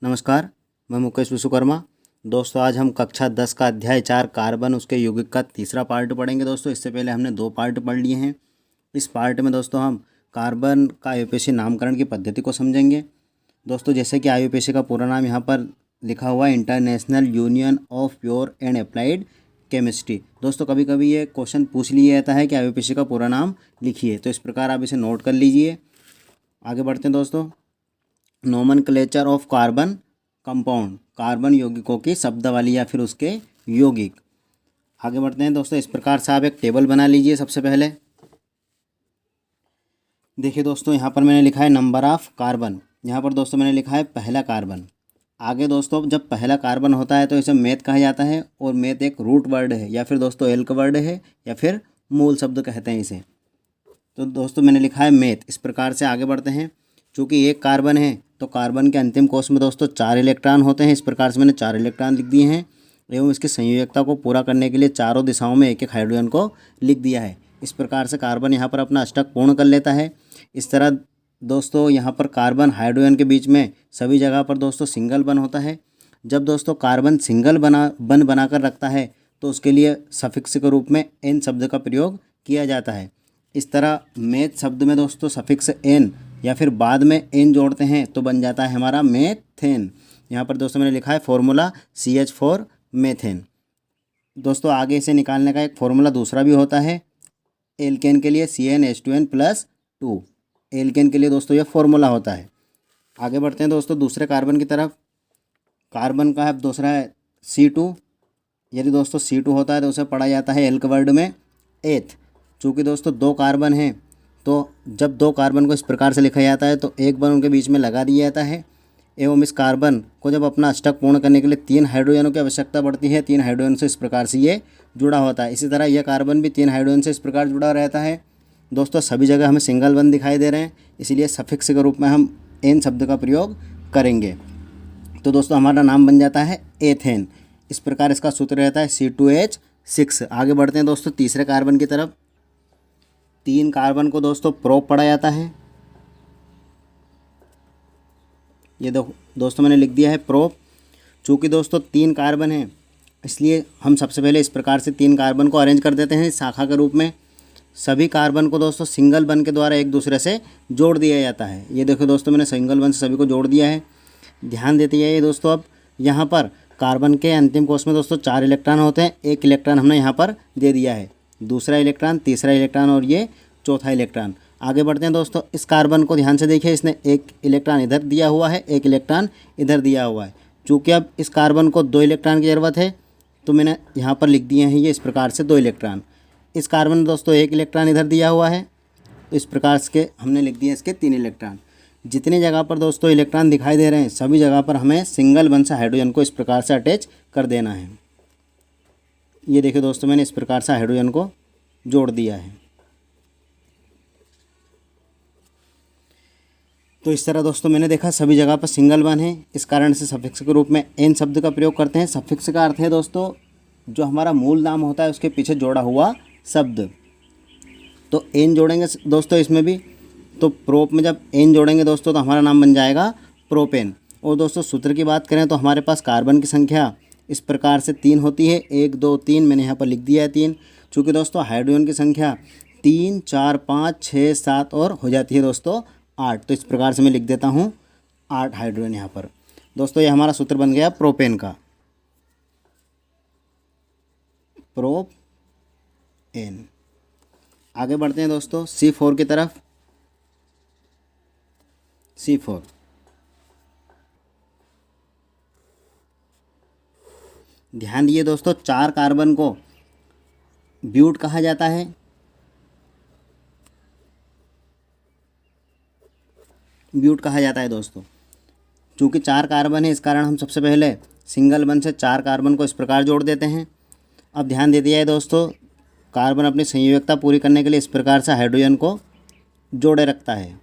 नमस्कार, मैं मुकेश विश्वकर्मा। दोस्तों आज हम कक्षा 10 का अध्याय 4 कार्बन उसके यौगिक का तीसरा पार्ट पढ़ेंगे। दोस्तों इससे पहले हमने 2 पार्ट पढ़ लिए हैं। इस पार्ट में दोस्तों हम कार्बन का आयुपेशीय नामकरण की पद्धति को समझेंगे। दोस्तों जैसे कि आयुपेशीय का पूरा नाम यहाँ पर लिखा हुआ है, international union of pure and applied chemistry. दोस्तों कभी कभी ये क्वेश्चन पूछ लिया जाता है कि आयुपेशीय का पूरा नाम लिखिए, तो इस प्रकार आप इसे नोट कर लीजिए। आगे बढ़ते हैं दोस्तों। Nomenclature of carbon compound, carbon यौगिकों की शब्दावली या फिर उसके यौगिक। आगे बढ़ते हैं दोस्तों। इस प्रकार से आप एक टेबल बना लीजिए। सबसे पहले देखिए दोस्तों, यहाँ पर मैंने लिखा है नंबर ऑफ कार्बन। यहाँ पर दोस्तों मैंने लिखा है पहला कार्बन। आगे दोस्तों जब पहला कार्बन होता है तो इसे मेथ कहा जाता है, और मेथ एक रूट वर्ड है या फिर दोस्तों एल्क वर्ड है या फिर मूल शब्द कहते हैं इसे। तो दोस्तों मैंने लिखा है मेथ। इस प्रकार से आगे बढ़ते हैं। चूँकि एक कार्बन है तो कार्बन के अंतिम कोष में दोस्तों 4 इलेक्ट्रॉन होते हैं। इस प्रकार से मैंने 4 इलेक्ट्रॉन लिख दिए हैं, एवं इसकी संयोजकता को पूरा करने के लिए चारों दिशाओं में एक एक हाइड्रोजन को लिख दिया है। इस प्रकार से कार्बन यहाँ पर अपना अष्टक पूर्ण कर लेता है। इस तरह दोस्तों यहाँ पर कार्बन हाइड्रोजन के बीच में सभी जगह पर दोस्तों सिंगल बन होता है। जब दोस्तों कार्बन सिंगल बन बनाकर रखता है तो उसके लिए सफिक्स के रूप में एन शब्द का प्रयोग किया जाता है। इस तरह मेथ शब्द में दोस्तों सफिक्स एन या फिर बाद में एन जोड़ते हैं तो बन जाता है हमारा मेथेन। यहाँ पर दोस्तों मैंने लिखा है फॉर्मूला CH4 मेथेन। दोस्तों आगे इसे निकालने का एक फॉर्मूला दूसरा भी होता है। एल्केन के लिए CnH2n+2, एल्केन के लिए दोस्तों यह फॉर्मूला होता है। आगे बढ़ते हैं दोस्तों दूसरे कार्बन की तरफ। कार्बन का है दूसरा है C2। यदि दोस्तों C2 होता है तो उसे पढ़ा जाता है एल्क वर्ड में एथ। चूँकि दोस्तों 2 कार्बन हैं तो जब 2 कार्बन को इस प्रकार से लिखा जाता है तो एक बार उनके बीच में लगा दिया जाता है, एवं इस कार्बन को जब अपना अष्टक पूर्ण करने के लिए 3 हाइड्रोजनों की आवश्यकता पड़ती है। 3 हाइड्रोजन से इस प्रकार से ये जुड़ा होता है। इसी तरह यह कार्बन भी 3 हाइड्रोजन से इस प्रकार जुड़ा रहता है। दोस्तों सभी जगह हमें सिंगल बंद दिखाई दे रहे हैं, इसलिए सफिक्स के रूप में हम एन शब्द का प्रयोग करेंगे। तो दोस्तों हमारा नाम बन जाता है एथेन। इस प्रकार इसका सूत्र रहता है C2H6। आगे बढ़ते हैं दोस्तों तीसरे कार्बन की तरफ। 3 कार्बन को दोस्तों प्रोप पढ़ा जाता है। ये दोस्तों मैंने लिख दिया है प्रोप। चूँकि दोस्तों 3 कार्बन हैं इसलिए हम सबसे पहले इस प्रकार से 3 कार्बन को अरेंज कर देते हैं शाखा के रूप में। सभी कार्बन को दोस्तों सिंगल बन के द्वारा एक दूसरे से जोड़ दिया जाता है। ये देखो दोस्तों मैंने सिंगल बन से सभी को जोड़ दिया है। ध्यान देते जाइए दोस्तों। अब यहाँ पर कार्बन के अंतिम कोष में दोस्तों 4 इलेक्ट्रॉन होते हैं। 1 इलेक्ट्रॉन हमने यहाँ पर दे दिया है, दूसरा इलेक्ट्रॉन, तीसरा इलेक्ट्रॉन और ये चौथा इलेक्ट्रॉन। आगे बढ़ते हैं दोस्तों। इस कार्बन को ध्यान से देखिए, इसने 1 इलेक्ट्रॉन इधर दिया हुआ है, 1 इलेक्ट्रॉन इधर दिया हुआ है। चूँकि अब इस कार्बन को 2 इलेक्ट्रॉन की ज़रूरत है तो मैंने यहाँ पर लिख दिए हैं ये इस प्रकार से 2 इलेक्ट्रॉन। इस कार्बन में दोस्तों 1 इलेक्ट्रॉन इधर दिया हुआ है, तो इस प्रकार से हमने लिख दिए इसके 3 इलेक्ट्रॉन। जितनी जगह पर दोस्तों इलेक्ट्रॉन दिखाई दे रहे हैं सभी जगह पर हमें सिंगल बन से हाइड्रोजन को इस प्रकार से अटैच कर देना है। ये देखिए दोस्तों मैंने इस प्रकार से हाइड्रोजन को जोड़ दिया है। तो इस तरह दोस्तों मैंने देखा सभी जगह पर सिंगल वन है, इस कारण से सफिक्स के रूप में एन शब्द का प्रयोग करते हैं। सफिक्स का अर्थ है दोस्तों जो हमारा मूल नाम होता है उसके पीछे जोड़ा हुआ शब्द। तो एन जोड़ेंगे दोस्तों इसमें भी, तो प्रोप में जब एन जोड़ेंगे दोस्तों तो हमारा नाम बन जाएगा प्रोपेन। और दोस्तों सूत्र की बात करें तो हमारे पास कार्बन की संख्या इस प्रकार से 3 होती है। 1 2 3 मैंने यहाँ पर लिख दिया है 3। चूँकि दोस्तों हाइड्रोजन की संख्या 3 4 5 6 7 और हो जाती है दोस्तों 8, तो इस प्रकार से मैं लिख देता हूँ 8 हाइड्रोजन यहाँ पर। दोस्तों ये हमारा सूत्र बन गया प्रोपेन का, प्रोप एन। आगे बढ़ते हैं दोस्तों C4 की तरफ। C4 ध्यान दिए दोस्तों, 4 कार्बन को ब्यूट कहा जाता है। ब्यूट कहा जाता है दोस्तों। चूँकि 4 कार्बन है इस कारण हम सबसे पहले सिंगल बन से 4 कार्बन को इस प्रकार जोड़ देते हैं। अब ध्यान दे दिया है दोस्तों, कार्बन अपनी संयोजकता पूरी करने के लिए इस प्रकार से हाइड्रोजन को जोड़े रखता है।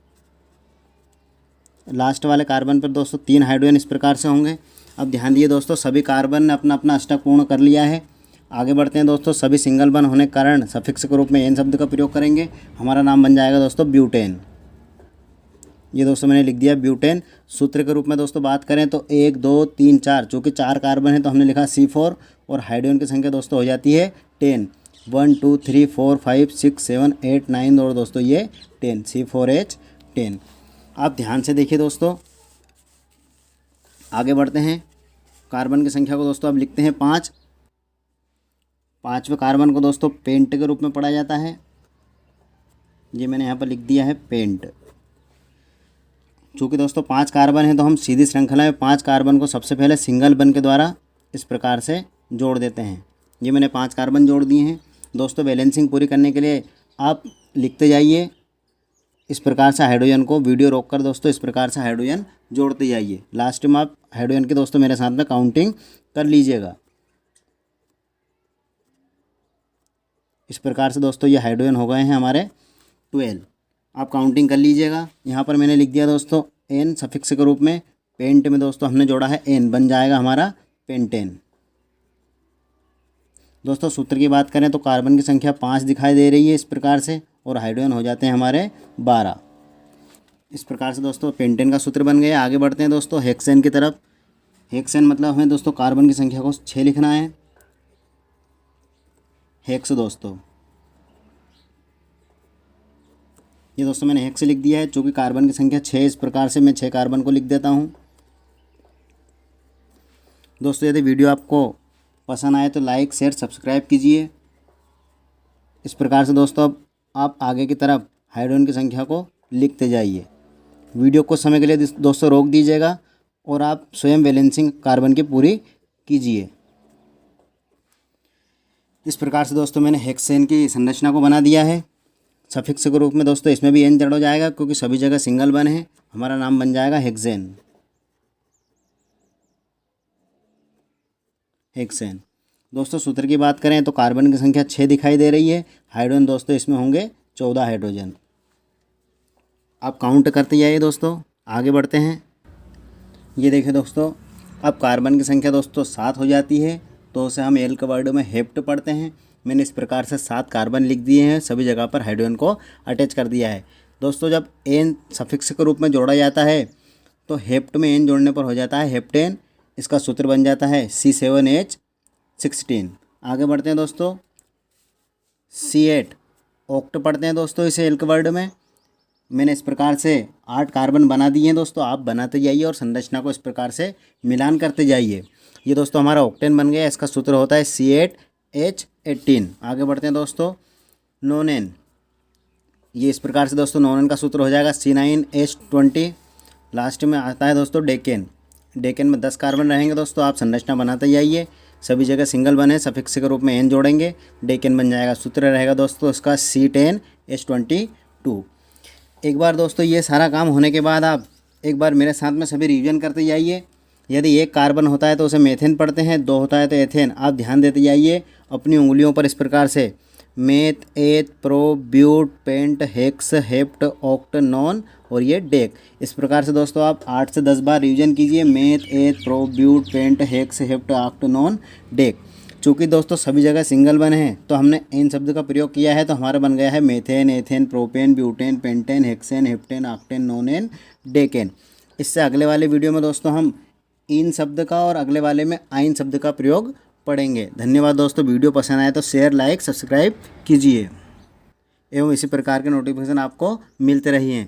लास्ट वाले कार्बन पर दोस्तों 3 हाइड्रोजन इस प्रकार से होंगे। अब ध्यान दिए दोस्तों, सभी कार्बन ने अपना अपना अष्टक पूर्ण कर लिया है। आगे बढ़ते हैं दोस्तों। सभी सिंगल बन होने के कारण सफिक्स के रूप में एन शब्द का प्रयोग करेंगे। हमारा नाम बन जाएगा दोस्तों ब्यूटेन। ये दोस्तों मैंने लिख दिया ब्यूटेन। सूत्र के रूप में दोस्तों बात करें तो 1 2 3 4, चूँकि 4 कार्बन है तो हमने लिखा C4 और हाइड्रोजन की संख्या दोस्तों हो जाती है 10। 1 2 3 4 5 6 7 8 9 और दोस्तों ये 10 C4H10। आप ध्यान से देखिए दोस्तों, आगे बढ़ते हैं। कार्बन की संख्या को दोस्तों अब लिखते हैं 5। 5वें कार्बन को दोस्तों पेंट के रूप में पढ़ा जाता है। ये मैंने यहाँ पर लिख दिया है पेंट। चूँकि दोस्तों 5 कार्बन है तो हम सीधी श्रृंखला में 5 कार्बन को सबसे पहले सिंगल बंध के द्वारा इस प्रकार से जोड़ देते हैं। ये मैंने 5 कार्बन जोड़ दिए हैं दोस्तों। बैलेंसिंग पूरी करने के लिए आप लिखते जाइए इस प्रकार से हाइड्रोजन को, वीडियो रोक कर दोस्तों इस प्रकार से हाइड्रोजन जोड़ते जाइए। लास्ट में आप हाइड्रोजन की दोस्तों मेरे साथ में काउंटिंग कर लीजिएगा। इस प्रकार से दोस्तों ये हाइड्रोजन हो गए हैं हमारे 12। आप काउंटिंग कर लीजिएगा। यहाँ पर मैंने लिख दिया दोस्तों N सफिक्स के रूप में। पेंट में दोस्तों हमने जोड़ा है N, बन जाएगा हमारा पेंटेन। दोस्तों सूत्र की बात करें तो कार्बन की संख्या 5 दिखाई दे रही है इस प्रकार से, और हाइड्रोजन हो जाते हैं हमारे 12। इस प्रकार से दोस्तों पेंटेन का सूत्र बन गया। आगे बढ़ते हैं दोस्तों हेक्सेन की तरफ। हेक्सेन मतलब हमें दोस्तों कार्बन की संख्या को 6 लिखना है। हेक्स दोस्तों, ये दोस्तों मैंने हेक्स लिख दिया है। चूँकि कार्बन की संख्या 6, इस प्रकार से मैं 6 कार्बन को लिख देता हूँ। दोस्तों यदि वीडियो आपको पसंद आए तो लाइक शेयर सब्सक्राइब कीजिए। इस प्रकार से दोस्तों अब आप आगे की तरफ हाइड्रोजन की संख्या को लिखते जाइए। वीडियो को समय के लिए दोस्तों रोक दीजिएगा और आप स्वयं बैलेंसिंग कार्बन की पूरी कीजिए। इस प्रकार से दोस्तों मैंने हेक्सेन की संरचना को बना दिया है। सफिक्स के रूप में दोस्तों इसमें भी N जड़ हो जाएगा, क्योंकि सभी जगह सिंगल बन है। हमारा नाम बन जाएगा हेक्सेन। हेक्सेन दोस्तों सूत्र की बात करें तो कार्बन की संख्या 6 दिखाई दे रही है। हाइड्रोजन दोस्तों इसमें होंगे 14 हाइड्रोजन। आप काउंट करते जाइए दोस्तों। आगे बढ़ते हैं। ये देखिए दोस्तों, अब कार्बन की संख्या दोस्तों 7 हो जाती है तो उसे हम एल के वर्ड में हेप्ट पढ़ते हैं। मैंने इस प्रकार से 7 कार्बन लिख दिए हैं, सभी जगह पर हाइड्रोजन को अटैच कर दिया है। दोस्तों जब N सफिक्स के रूप में जोड़ा जाता है तो हेप्ट में N जोड़ने पर हो जाता है हेप्टेन। इसका सूत्र बन जाता है C7H16। आगे बढ़ते हैं दोस्तों। C8 ऑक्ट पढ़ते हैं दोस्तों इसे एल के वर्ड में। मैंने इस प्रकार से 8 कार्बन बना दिए हैं दोस्तों। आप बनाते जाइए और संरचना को इस प्रकार से मिलान करते जाइए। ये दोस्तों हमारा ऑक्टेन बन गया। इसका सूत्र होता है C8H18। आगे बढ़ते हैं दोस्तों। नोनेन, ये इस प्रकार से दोस्तों नोनेन का सूत्र हो जाएगा C9H20। लास्ट में आता है दोस्तों डेकेन। डेकेन में 10 कार्बन रहेंगे दोस्तों। आप संरचना बनाते जाइए, सभी जगह सिंगल बने, सफिक्स के रूप में N जोड़ेंगे, डेकेन बन जाएगा। सूत्र रहेगा दोस्तों इसका C10H22। एक बार दोस्तों ये सारा काम होने के बाद आप एक बार मेरे साथ में सभी रिवीजन करते जाइए। यदि 1 कार्बन होता है तो उसे मेथेन पढ़ते हैं, 2 होता है तो एथेन। आप ध्यान देते जाइए अपनी उंगलियों पर इस प्रकार से meth, eth, pro, but, pent, hex, hept, oct, non और ये डेक। इस प्रकार से दोस्तों आप 8 से 10 बार रिवीजन कीजिए। Meth, eth, pro, but, pent, hex, hept, oct, non, dec. चूँकि दोस्तों सभी जगह सिंगल बने हैं तो हमने इन शब्द का प्रयोग किया है तो हमारा बन गया है methane, ethane, propane, butane, pentane, hexane, heptane, octane, नोनेन, decane. इससे अगले वाले वीडियो में दोस्तों हम इन शब्द का और अगले वाले में आइन शब्द का प्रयोग पढ़ेंगे। धन्यवाद दोस्तों। वीडियो पसंद आए तो शेयर, लाइक, सब्सक्राइब कीजिए एवं इसी प्रकार के नोटिफिकेशन आपको मिलते रहिए।